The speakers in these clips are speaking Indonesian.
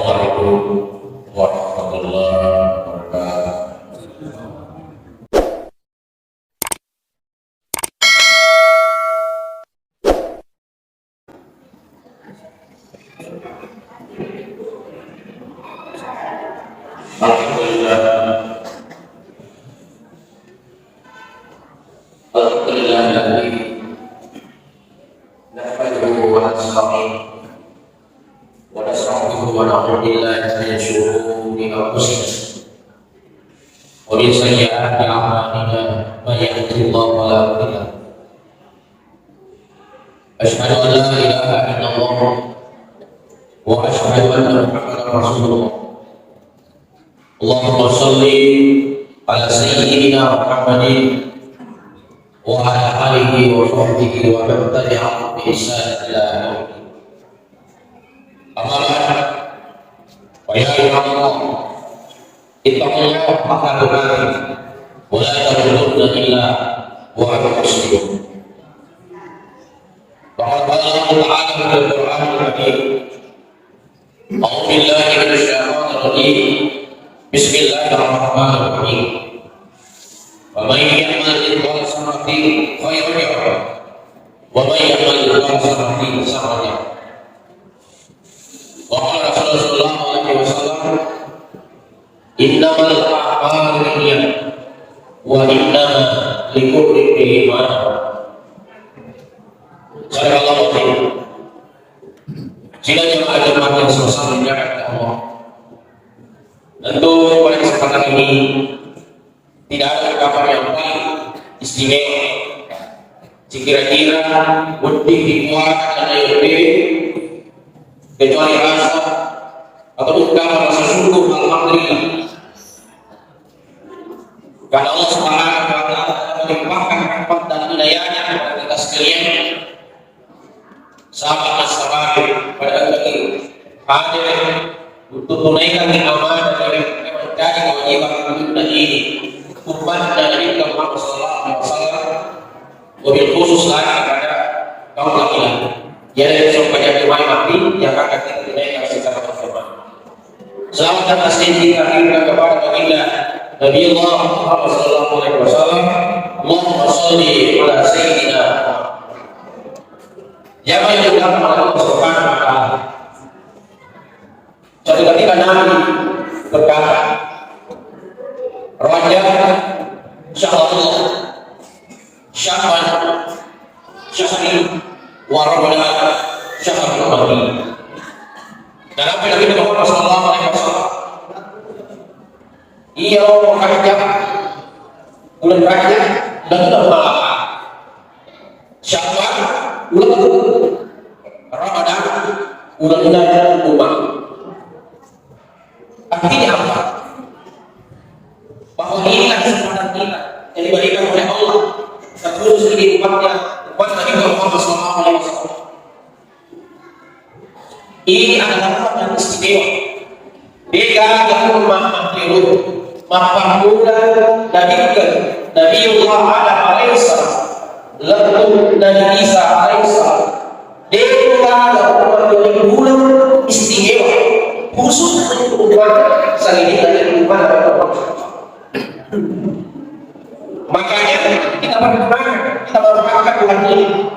Assalamualaikum warahmatullahi wabarakatuh. Alhamdulillah, nahmaduhu wa nasta'inuhu wa nastaghfiruhu wa na'udzu billahi min shururi anfusina wa min sayyi'ati a'malina may yahdihillahu fala mudilla lahu. Asyhadu an la ilaha illallah wa asyhadu anna Muhammadan rasulullah. Allahumma shalli ala sayyidina Muhammadin wa ala alihi wa sahbihi wa man tabi'ahum bi ihsan ila yaumil din. Amma ba'd, fa ya ayyuhalladhina ittaqullaha haqqa tuqatih wa la tamutunna illa wa antum muslimun. Qala Allah Ta'ala fil Qur'anil Karim, a'udzu billahi minasy syaithanir rajim. Bismillahirrahmanirrahim. Wa may ya'mal mithqala dzarratin khairan yarah wa may ya'mal mithqala dzarratin syarran yarah. Wa qala Rasulullah sallallahu alaihi wasallam, innamal a'malu binniyat wa innama likulli imrin ma nawa. Sallallahu alaihi. Jika jemaah yang selesai menjalankan Allah, tentu pada kesempatan ini tidak ada kabar yang paling istimewa kira-kira lebih dikuatkan dari diri kecuali rasa atau ungkapan rasa syukur alhamdulillah karena Allah Subhanahu wa Ta'ala melimpahkan rahmat dan hidayahnya kepada kita sekalian. Sahabat pada hari hadir untuk tunaikan amanah dari mencari kewajiban hidup ini umat dari Muhammad sallallahu alaihi wasallam, wabil khusus lagi kepada kaum laki-laki yang ada sampai jadi mati yang akan ditunaikan secara berjamaah. Selamat dan taslim kita kepada baginda Nabi Allah Muhammad sallallahu alaihi wasallam. Allahumma shalli ala sayyidina yang dimuliakan oleh Allah Subhanahu wa Ta'ala. Suatu ketika Nabi berkata, Rajab Syahrullah Syahban Syahri wa Ramadan Syahrul Madinah. Dan apa yang kita Muhammad sallallahu alaihi wasallam, ia Rajab, bulan Rajab dan bulan Syahban, bulan Ramadan, bulan umat. Artinya apa? Bahwa inilah kesempatan kita yang diberikan oleh Allah terus di umatnya, umat Nabi Muhammad SAW. Ini adalah umat yang istimewa. Beda dengan Muhammad Muda Nabi Allah Adam alaihissalam, lalu Nabi Isa alaihissalam. Dia adalah umat yang bulan istimewa, khusus untuk umat saling dari umat makanya kita berdoa bulan ini,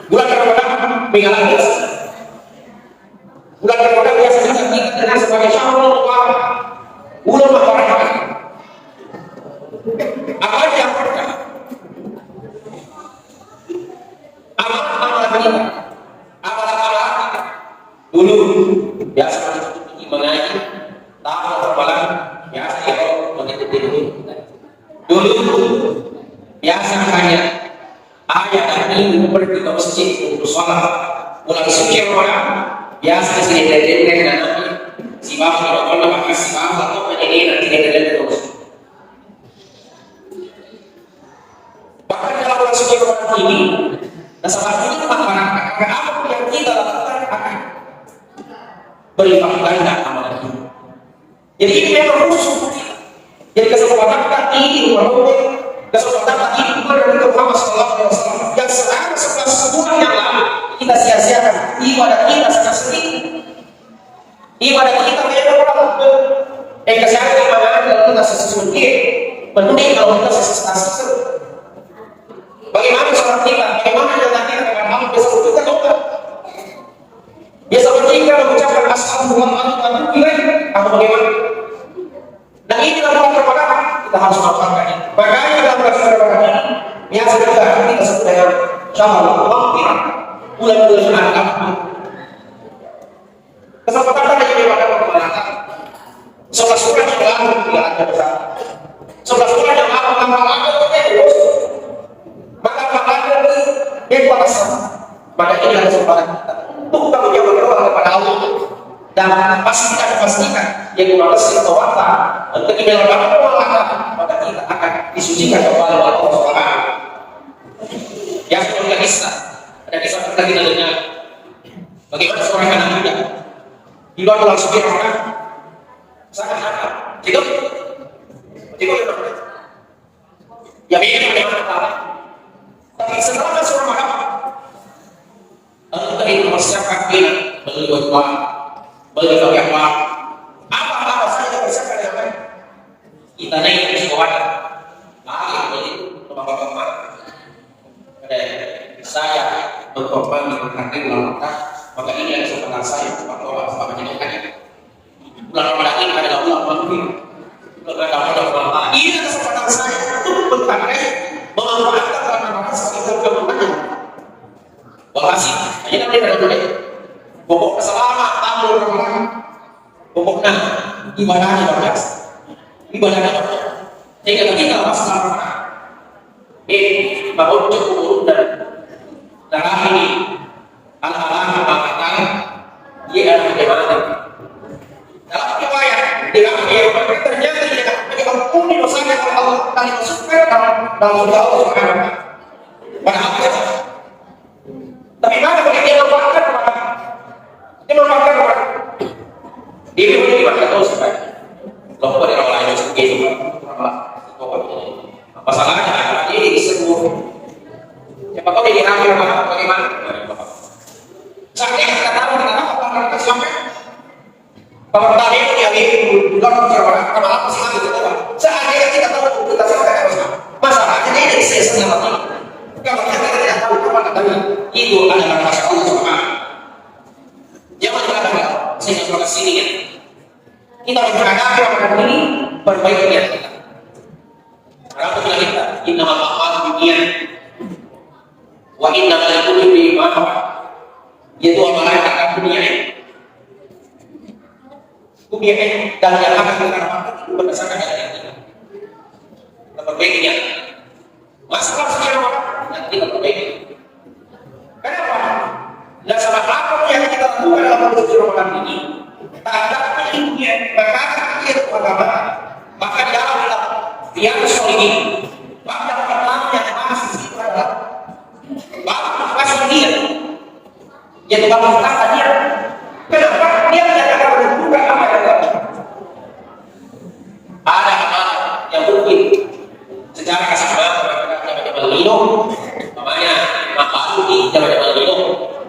bulan Ramadan mengalah biasa. Bulan Ramadan biasanya kita kenal sebagai Syahrul Mubarak, bulan berkah. Apa yang berkah? Amal-amal kita, amal-amal kita dulu biasa mengaji, tahu hafalan biasa itu begitu dulu biasa hanya ayat ini pergi ke masjid untuk sholat pulang suci Ramadan biasa sini dari nanti si bapak kalau pakai si bapak atau ini nanti dari terus. Bahkan dalam bulan suci Ramadan ini salah satu masyarakat apa yang kita lakukan akan berlipat ganda amalan kita. Jadi ini memang khusus untuk kita. Jadi kesempatan kita ini kesempatan kita ini dari Muhammad sallallahu alaihi wasallam yang selama 11 bulan yang lalu kita sia-siakan ibadah kita secara sendiri. Ibadah kita beda orang. Kesehatan mana kalau kita sesuatu penting kalau kita sesuatu. Bagaimana sholat kita? Bagaimana jalan kita dengan hal besar kita doa? Biasa ketika mengucapkan astagfirullahaladzim, atau bagaimana? Dan ini adalah perkara kita harus melakukan ini. Makanya dalam perkara ini biasa kita sebut dengan syahrul maghfirah, bulan-bulan amal. Kesempatan tadi jadi pada perkara. 11 bulan yang lalu tidak ada besar. 11 bulan yang lalu tanpa terus. Maka ada dia kuasa sama. Maka ini adalah kesempatan kita untuk kita menjawab doa kepada Allah dan pastikan yang mengalami tawata untuk kita melakukan doa maka kita akan disucikan oleh Allah Subhanahu. Yang kedua ada kisah kita dengar bagaimana seorang anak muda di luar pulau Subirana sangat nakal. Jadi ya begini bagaimana tapi setelah masuk rumah untuk itu persiapkan kita beli doa, beli doa apa saja persiapkan yang baik. Kita naik ke sekolah, beli bapak-bapak. Saya berkorban mengangkat ulama, maka ini adalah kesempatan saya untuk berdoa sebagai jenengan. Bulan Ramadan ini adalah bulan penting. Bulan Ramadan ini adalah kesempatan saya untuk berkarya memanfaatkan bulan Ramadan sebagai keberkahan. Makasih. Ayo kita lihat dulu. Pokok selama tahun Ramadan. Pokoknya ibadahnya banyak. Sehingga kita masuk Ramadan. Bangun cukup dan darah ini al-alam mengatakan dia adalah bagaimana. Dalam riwayat ternyata dia mengampuni dosanya oleh Allah dan dimasukkan dalam surga Allah Subhanahu. Padahal tapi mana boleh dia memanfaatkan kepada dia boleh dipakai terus supaya lupa dari orang lain begitu masalahnya ini diseluruh siapa tahu dia diambil bagaimana saatnya kita tahu kita sampai bahwa tadi itu yang ini bukan berwarna kemana sih gitu saatnya kita tahu kita sampai masalahnya ini disesatnya lagi kalau kita tidak tahu kapan datangnya itu adalah rasa Allah Subhanahu. Jangan berkata sehingga sudah sini ya. Kita menghadapi Ramadan ini perbaiki niat kita. Ramadan kita innamal a'malu binniyat wa innamal likulli imrin ma nawa. Yaitu amalan akan dunia. Dunia dan yang akan kita dapatkan itu berdasarkan niat kita. Kita perbaiki niat. Masalah sekian Ramadan yang kita perbaiki. Kenapa? Dan salah apa yang kita lakukan dalam proses Ramadan ini tak ada ilmunya, maka dia agama, maka di dalam dia solihin. Maka pertama yang masih itu adalah bab pasal dia, yaitu bab pertama dia. Kenapa dia tidak akan menentukan apa yang dia lakukan? Ada amal yang mungkin secara kasar jaman minum, namanya makan di jaman minum,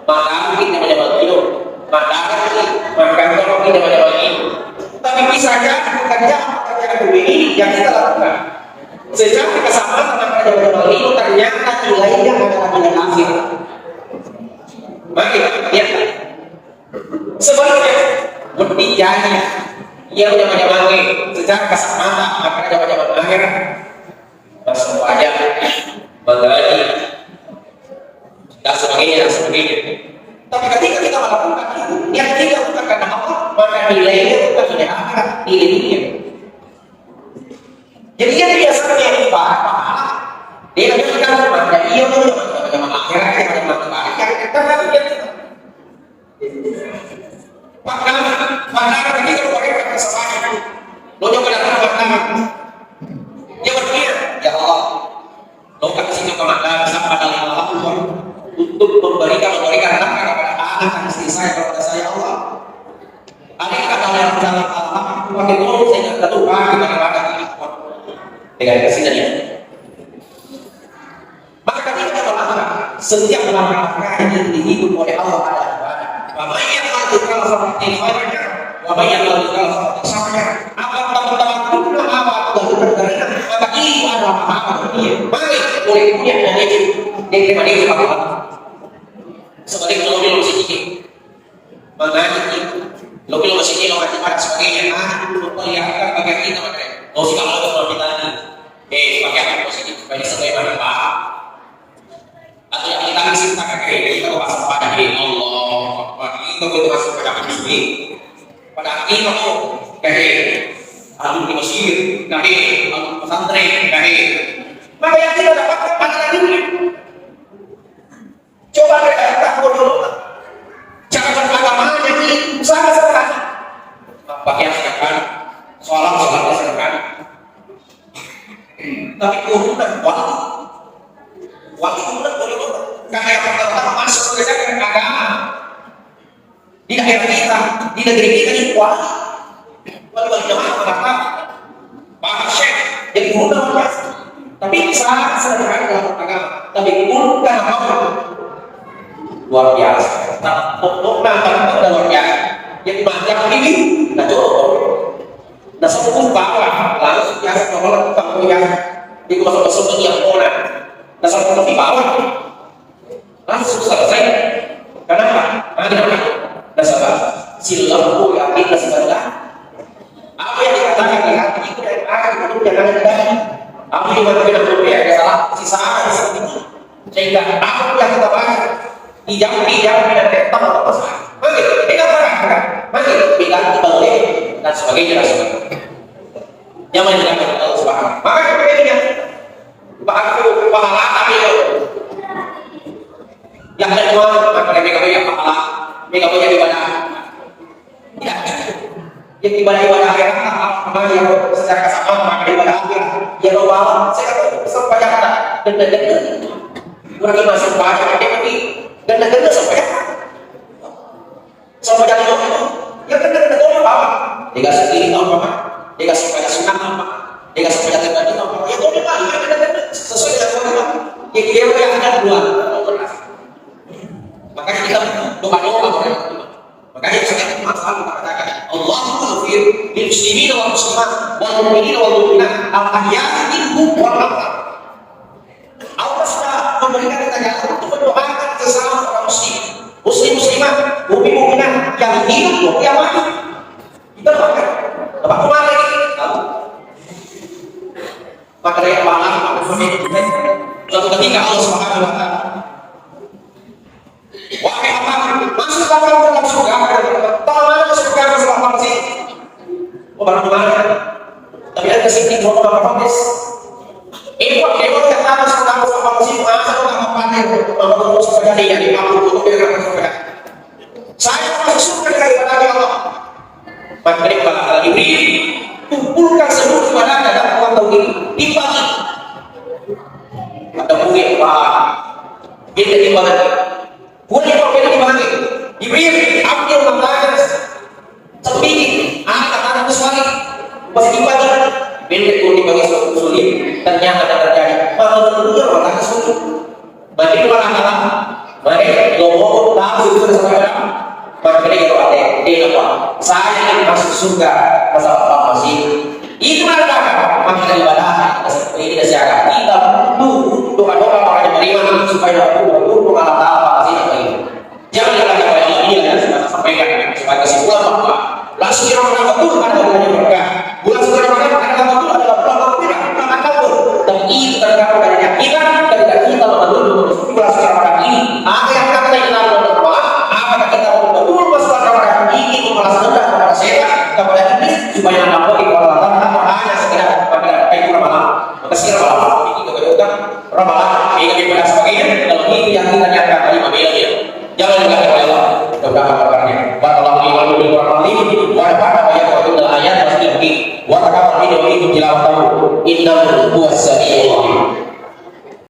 makan di jaman minum, makan di jaman minum. Tapi bisa jadi pekerjaan ini yang kita lakukan. Sejak kita sama dengan jaman minum ternyata nilainya adalah nilai akhir. Maka lihat sebenarnya bertijanya ia jaman sejak kasar mata maka jaman akhir. Masuk wajah, menggaji, dan sebagainya. Tapi ketika kita melakukan itu, yang kita bukan karena apa, maka nilainya bukan nilai akhirat, nilai dunia. Jadi yang biasanya ibarat pahala, dia menunjukkan kepada ia menunjukkan akhirat yang ada matahari yang karena dia maka ketika mereka kesalahan, lo jangan datang dia berpikir, ya Allah, lo kasih kemakna sama dalam Allah untuk memberikan nafkah kepada anak istri saya kepada saya Allah. Ada kata yang dalam Allah, waktu itu saya tidak tahu bagaimana ini dengan kasihnya. Maka ketika kita melakukan setiap langkah yang dihidup oleh Allah ada ibadah. Maka yang melakukan seperti ini Bapak yang lalu kalau sampai apa teman-teman pun apa bergerak maka itu adalah apa dia. Mari boleh punya dari terima dia apa. Sebagai kalau dia masih sedikit, mengaji lebih masih sedikit orang cepat sebagainya. Dulu perlihatkan bagian kita makanya. Oh sih kalau ada kalau kita pakai apa positif supaya sebagaimana Pak. Atau yang kita isi pakai kita masuk pada Allah. Kita boleh masuk pada Mesir. Pada kita tuh kayak alun di Mesir, kayak alun pesantren, kayak. Maka yang kita dapatkan pada dunia. Coba mereka tak dulu. Cara beragamanya ini sangat-sangat. Pakaian sedangkan, sholat sedangkan. Tapi urutan waktu urutan boleh karena yang pertama masuk ke dalam agama di daerah kita, di negeri kita ini kuat. Walau jamaah mengatakan Pak Syekh jadi urutan biasa. Tapi sangat sederhana dalam agama. Tapi urutan apa? Luar biasa. Nah, luar biasa. Yang macam ini, nah coba. Nah, sebelum bawah, lalu biasa kalau kita punya itu masuk yang mana? Nah, sebelum di bawah, langsung selesai. Kenapa? Kenapa? Nah, sebab silaku yakin sebenarnya apa yang dikatakan di hati itu dari akan itu jangan dari apa yang kita berbeda salah sisa seperti itu. Sehingga apa yang kita bahas dijawab dengan tetap atau pesan. Maka kita katakan, maka kita boleh dan sebagainya. Yang menjadikan Allah Subhanahu. Maka kemudiannya aku pahala kami yang kedua maka mereka banyak pahala, mereka banyak ibadah. Ya, yang ibadah akhirat apa yang secara kesamaan maka ibadah akhirat yang bawa saya kata sampai kata dan kurang masuk banyak tapi dan sampai jadi itu yang kena apa tiga sendiri tahu apa tiga supaya sunat apa tiga supaya terjadi apa ya itu apa sesuai dengan agama yang dia yang ada dua makanya kita doa makanya saya masalah mengatakan Allahumma ghfir lil muslimin wal muslimat wal mu'minin wal mu'minat al ahya'i minhum wal amwat. Allah sudah memberikan kita untuk mendoakan sesama orang muslimah, mukmin-mukminat yang hidup yang mati. Kita doakan. Bapak kemana ini? Maka dari Allah suatu ketika Allah Subhanahu wa taala wahai hamba masuk dalam surga mana masuk surga bersama apa sih? Oh barang mana? Tapi ada sini mau apa Ibu yang tahu sama sih masa orang apa nih kalau surga dia di mampu untuk surga. Saya masuk surga dari Allah. Maka dari Allah Jibril kumpulkan seluruh ibadah dalam ruang tauhid dibagi. Ada bukit Pak. Kita dibagi. Bukan yang berbeda dibagi. Jibril ambil makanan sedikit, anak-anak sekali masih dibagi. Bila itu dibagi sulit, ternyata ada terjadi. Malah tentunya makanan sulit. Bagi malah mereka ngomong tahu itu sampai maka dia berkata, dia apa? Saya ingin masuk surga, masa apa masih? Itu adalah maka ibadah. Ini kesehatan kita doa orang yang beriman supaya aku mengalah apa sih apa ini? Jangan dikatakan oleh Allah ini yang sudah sampaikan sebagai kesimpulan bahwa langsung orang betul ada bulannya berkah. Bulan suci Ramadan ada betul adalah bulan berkah, bulan kabur. Dan itu tergantung dari keyakinan ketika kita menunggu bulan suci Ramadan ini. Apa yang kata kita berdoa? Apakah kita betul masalah Ramadan ini membalas dendam kepada setan kepada iblis supaya nampak ibadah atau hanya sekedar pada kayak Ramadan? Maka sekarang Ramadan ini kebetulan Ramadan ini ibadah sebagainya kalau itu yang kita nyatakan tadi mobilnya. Jangan juga oleh Allah. Mudah-mudahan kabarnya. Barakallahu li wa lakum bil Qur'an wa nafa'ana wa iyyakum bil ayat wa sirri wa taqabbal minni wa minkum tilawatahu innahu huwas